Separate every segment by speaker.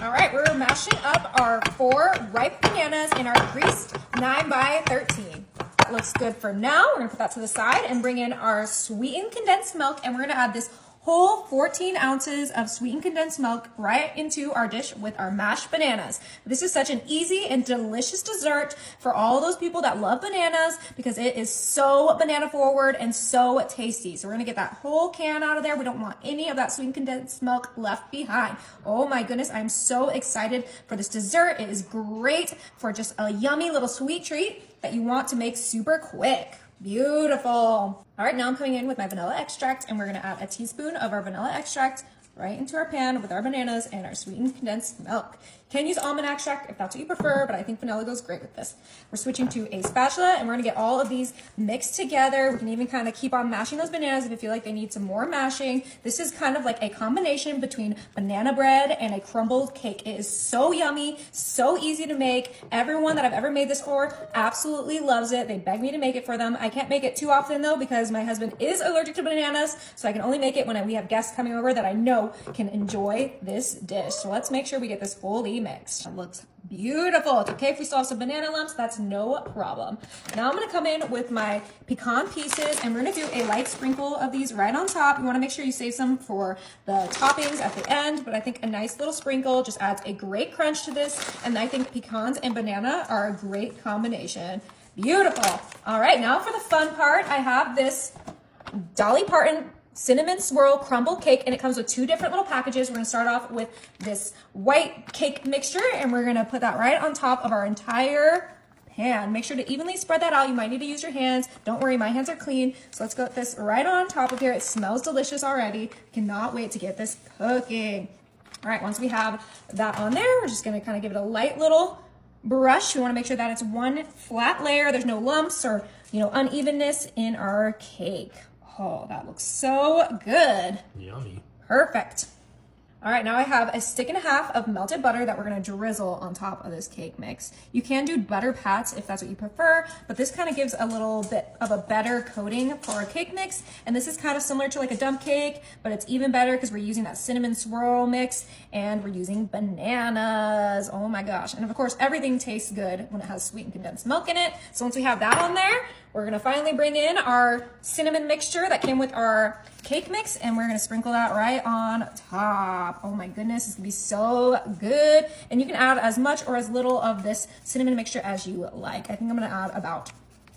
Speaker 1: All right, we're mashing up our 4 ripe bananas in our greased 9x13. Looks good for now. We're gonna put that to the side and bring in our sweetened condensed milk, and we're gonna add this whole 14 ounces of sweetened condensed milk right into our dish with our mashed bananas. This is such an easy and delicious dessert for all those people that love bananas because it is so banana forward and so tasty. So we're gonna get that whole can out of there. We don't want any of that sweetened condensed milk left behind. Oh my goodness, I'm so excited for this dessert. It is great for just a yummy little sweet treat that you want to make super quick. Beautiful. All right, now I'm coming in with my vanilla extract, and we're gonna add a teaspoon of our vanilla extract right into our pan with our bananas and our sweetened condensed milk. You can use almond extract if that's what you prefer, but I think vanilla goes great with this. We're switching to a spatula, and we're gonna get all of these mixed together. We can even kind of keep on mashing those bananas if you feel like they need some more mashing. This is kind of like a combination between banana bread and a crumbled cake. It is so yummy, so easy to make. Everyone that I've ever made this for absolutely loves it. They beg me to make it for them. I can't make it too often though because my husband is allergic to bananas, so I can only make it when we have guests coming over that I know can enjoy this dish. So let's make sure we get this fully mixed. It looks beautiful. It's okay if we still have some banana lumps, that's no problem. Now I'm gonna come in with my pecan pieces, and we're gonna do a light sprinkle of these right on top. You wanna make sure you save some for the toppings at the end, but I think a nice little sprinkle just adds a great crunch to this, and I think pecans and banana are a great combination. Beautiful. All right, now for the fun part, I have this Dolly Parton cinnamon swirl crumble cake, and it comes with 2 different little packages. We're gonna start off with this white cake mixture, and we're gonna put that right on top of our entire pan. Make sure to evenly spread that out. You might need to use your hands. Don't worry, my hands are clean. So let's get this right on top of here. It smells delicious already. Cannot wait to get this cooking. All right, once we have that on there, we're just gonna kind of give it a light little brush. We wanna make sure that it's one flat layer. There's no lumps or unevenness in our cake. Oh, that looks so good.
Speaker 2: Yummy.
Speaker 1: Perfect. All right, now I have a 1.5 sticks of melted butter that we're gonna drizzle on top of this cake mix. You can do butter pats if that's what you prefer, but this kind of gives a little bit of a better coating for a cake mix. And this is kind of similar to like a dump cake, but it's even better because we're using that cinnamon swirl mix and we're using bananas. Oh my gosh. And of course, everything tastes good when it has sweetened condensed milk in it. So once we have that on there, we're gonna finally bring in our cinnamon mixture that came with our cake mix, and we're gonna sprinkle that right on top. Oh my goodness, it's gonna be so good. And you can add as much or as little of this cinnamon mixture as you like. I think I'm gonna add about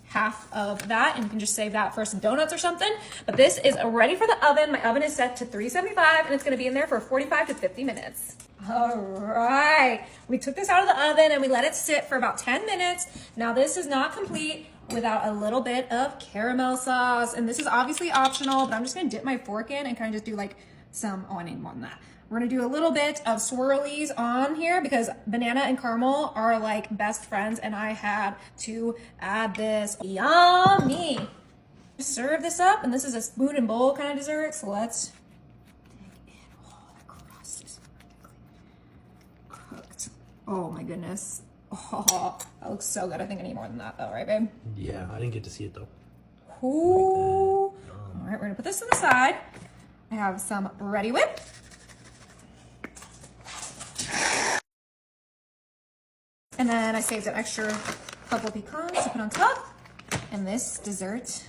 Speaker 1: half of that, and you can just save that for some donuts or something. But this is ready for the oven. My oven is set to 375, and it's gonna be in there for 45 to 50 minutes. All right, we took this out of the oven and we let it sit for about 10 minutes. Now this is not complete without a little bit of caramel sauce. And this is obviously optional, but I'm just gonna dip my fork in and kind of just do like some, I need more than that. We're gonna do a little bit of swirlies on here because banana and caramel are like best friends, and I had to add this. Yummy. Serve this up, and this is a spoon and bowl kind of dessert, so let's dig in. Oh, that crust is perfectly cooked. Oh my goodness. Oh, that looks so good. I think I need more than that though, right babe?
Speaker 2: Yeah, I didn't get to see it though.
Speaker 1: Ooh. All right, we're gonna put this to the side. I have some Ready Whip. And then I saved an extra couple pecans to put on top. And this dessert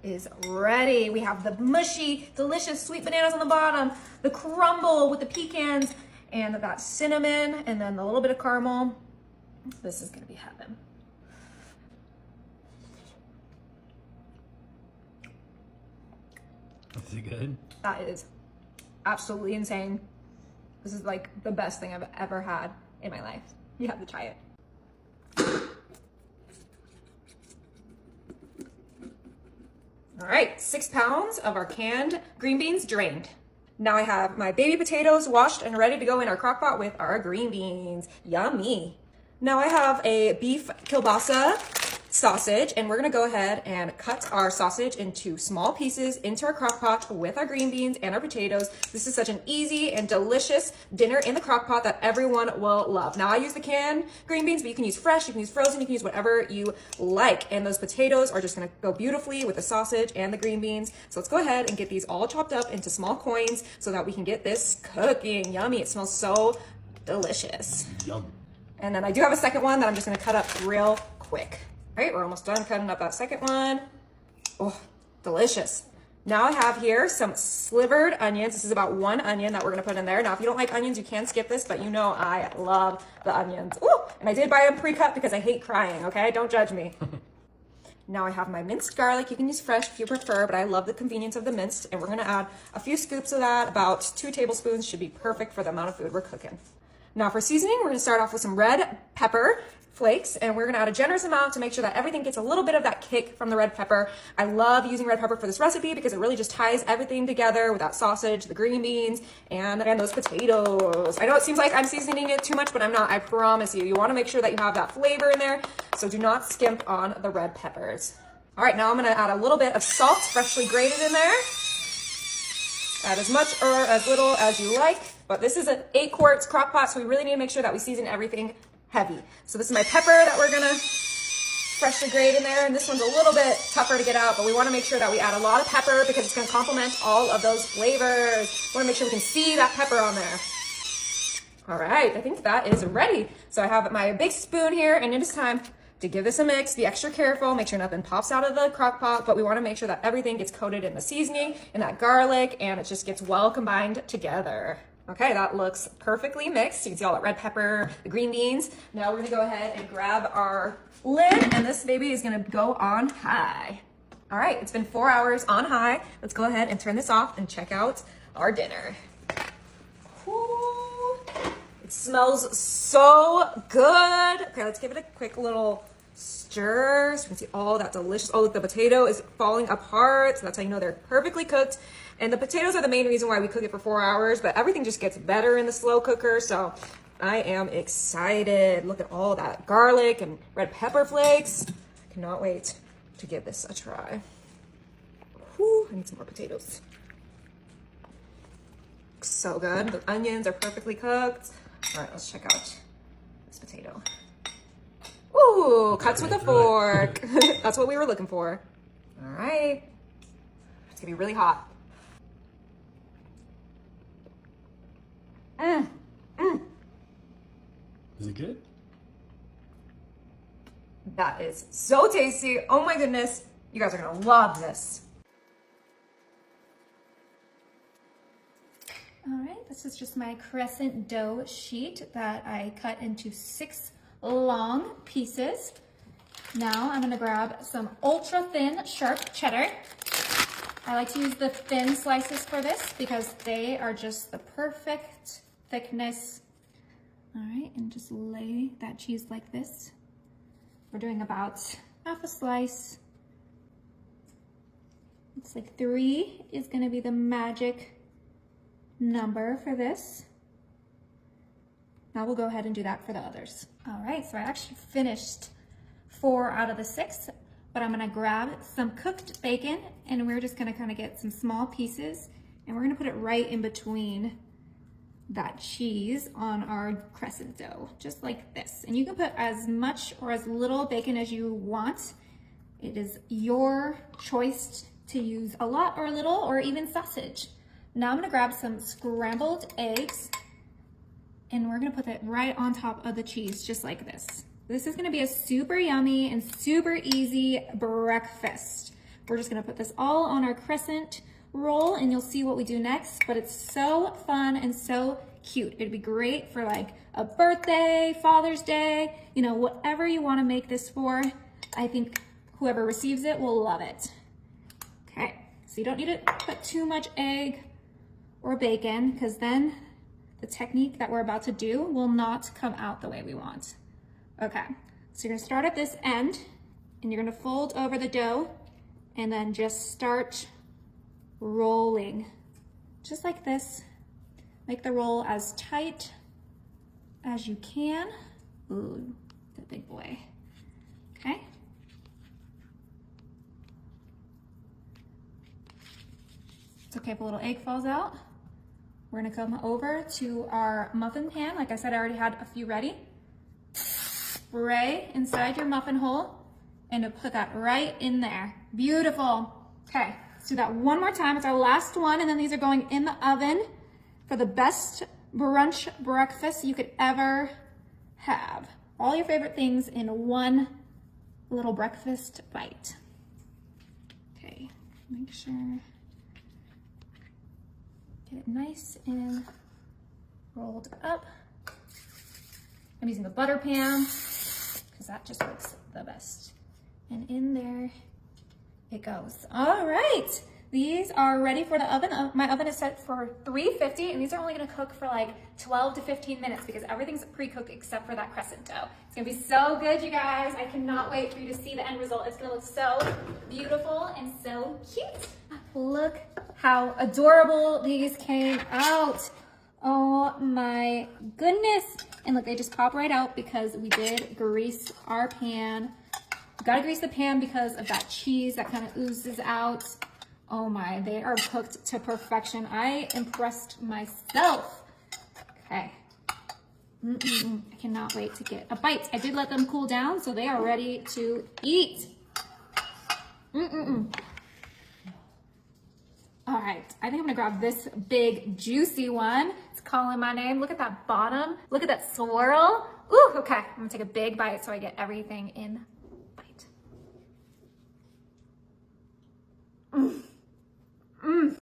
Speaker 1: is ready. We have the mushy, delicious sweet bananas on the bottom, the crumble with the pecans, and that cinnamon, and then the little bit of caramel. This is gonna be heaven.
Speaker 2: Is it good?
Speaker 1: That is absolutely insane. This is like the best thing I've ever had in my life. You have to try it. All right, 6 pounds of our canned green beans drained. Now I have my baby potatoes washed and ready to go in our crock pot with our green beans. Yummy. Now I have a beef kielbasa sausage, and we're gonna go ahead and cut our sausage into small pieces into our crock pot with our green beans and our potatoes. This is such an easy and delicious dinner in the crock pot that everyone will love. Now I use the canned green beans, but you can use fresh, you can use frozen, you can use whatever you like. And those potatoes are just gonna go beautifully with the sausage and the green beans. So let's go ahead and get these all chopped up into small coins so that we can get this cooking. Yummy, it smells so delicious.
Speaker 2: Yum.
Speaker 1: And then I do have a second one that I'm just gonna cut up real quick. All right, we're almost done cutting up that second one. Oh, delicious. Now I have here some slivered onions. This is about 1 onion that we're gonna put in there. Now, if you don't like onions, you can skip this, but you know I love the onions. Ooh, and I did buy them pre-cut because I hate crying, okay? Don't judge me. Now I have my minced garlic. You can use fresh if you prefer, but I love the convenience of the minced, and we're gonna add a few scoops of that. About 2 tablespoons should be perfect for the amount of food we're cooking. Now for seasoning, we're gonna start off with some red pepper flakes, and we're gonna add a generous amount to make sure that everything gets a little bit of that kick from the red pepper. I love using red pepper for this recipe because it really just ties everything together with that sausage, the green beans, and those potatoes. I know it seems like I'm seasoning it too much, but I'm not, I promise you. You wanna make sure that you have that flavor in there, so do not skimp on the red peppers. All right, now I'm gonna add a little bit of salt, freshly grated in there. Add as much or as little as you like, but this is an 8 quarts crock pot, so we really need to make sure that we season everything heavy. So this is my pepper that we're gonna freshly grate in there, and this one's a little bit tougher to get out, but we wanna make sure that we add a lot of pepper because it's gonna complement all of those flavors. We wanna make sure we can see that pepper on there. All right, I think that is ready. So I have my big spoon here, and it is time to give this a mix. Be extra careful, make sure nothing pops out of the crock pot, but we wanna make sure that everything gets coated in the seasoning and that garlic, and it just gets well combined together. Okay, that looks perfectly mixed. You can see all that red pepper, the green beans. Now we're gonna go ahead and grab our lid, and this baby is gonna go on high. All right, it's been 4 hours on high. Let's go ahead and turn this off and check out our dinner. Ooh, it smells so good. Okay, let's give it a quick little stir so you can see all that delicious. Oh, look, the potato is falling apart, so that's how you know they're perfectly cooked. And the potatoes are the main reason why we cook it for 4 hours, but everything just gets better in the slow cooker, so I am excited. Look at all that garlic and red pepper flakes. Cannot wait to give this a try. Whew, I need some more potatoes. Looks so good. The onions are perfectly cooked. All right, let's check out this potato. Ooh, cuts with a fork. That's what we were looking for. All right. It's gonna be really hot.
Speaker 2: Is it good?
Speaker 1: That is so tasty. Oh my goodness. You guys are gonna love this. All right, this is just my crescent dough sheet that I cut into 6 long pieces. Now I'm gonna grab some ultra thin sharp cheddar. I like to use the thin slices for this because they are just the perfect thickness. All right, and just lay that cheese like this. We're doing about half a slice. Looks like 3 is gonna be the magic number for this. Now we'll go ahead and do that for the others. All right, so I actually finished 4 out of the 6, but I'm gonna grab some cooked bacon, and we're just gonna kind of get some small pieces, and we're gonna put it right in between that cheese on our crescent dough, just like this. And you can put as much or as little bacon as you want. It is your choice to use a lot or a little, or even sausage. Now I'm gonna grab some scrambled eggs, and we're gonna put that right on top of the cheese, just like this. This is gonna be a super yummy and super easy breakfast. We're just gonna put this all on our crescent roll, and you'll see what we do next, but it's so fun and so cute. It'd be great for like a birthday, Father's Day, you know, whatever you wanna make this for. I think whoever receives it will love it. Okay, so you don't need to put too much egg or bacon, because then the technique that we're about to do will not come out the way we want. Okay, so you're gonna start at this end, and you're gonna fold over the dough, and then just start rolling, just like this. Make the roll as tight as you can. Ooh, the big boy. Okay. It's okay if a little egg falls out. We're gonna come over to our muffin pan. Like I said, I already had a few ready. Spray inside your muffin hole and put that right in there. Beautiful. Okay, let's do that one more time. It's our last one, and then these are going in the oven for the best brunch breakfast you could ever have. All your favorite things in one little breakfast bite. Okay, make sure, get it nice and rolled up. I'm using the butter pan because that just works the best. And in there it goes. All right, these are ready for the oven. My oven is set for 350, and these are only gonna cook for like 12 to 15 minutes because everything's pre-cooked except for that crescent dough. It's gonna be so good, you guys. I cannot wait for you to see the end result. It's gonna look so beautiful and so cute. Look how adorable these came out. Oh my goodness. And look, they just pop right out because we did grease our pan. You gotta grease the pan because of that cheese that kind of oozes out. Oh my, they are cooked to perfection. I impressed myself. Okay. I cannot wait to get a bite. I did let them cool down, so they are ready to eat. All right, I think I'm gonna grab this big, juicy one. It's calling my name. Look at that bottom. Look at that swirl. Ooh, okay, I'm gonna take a big bite so I get everything in bite.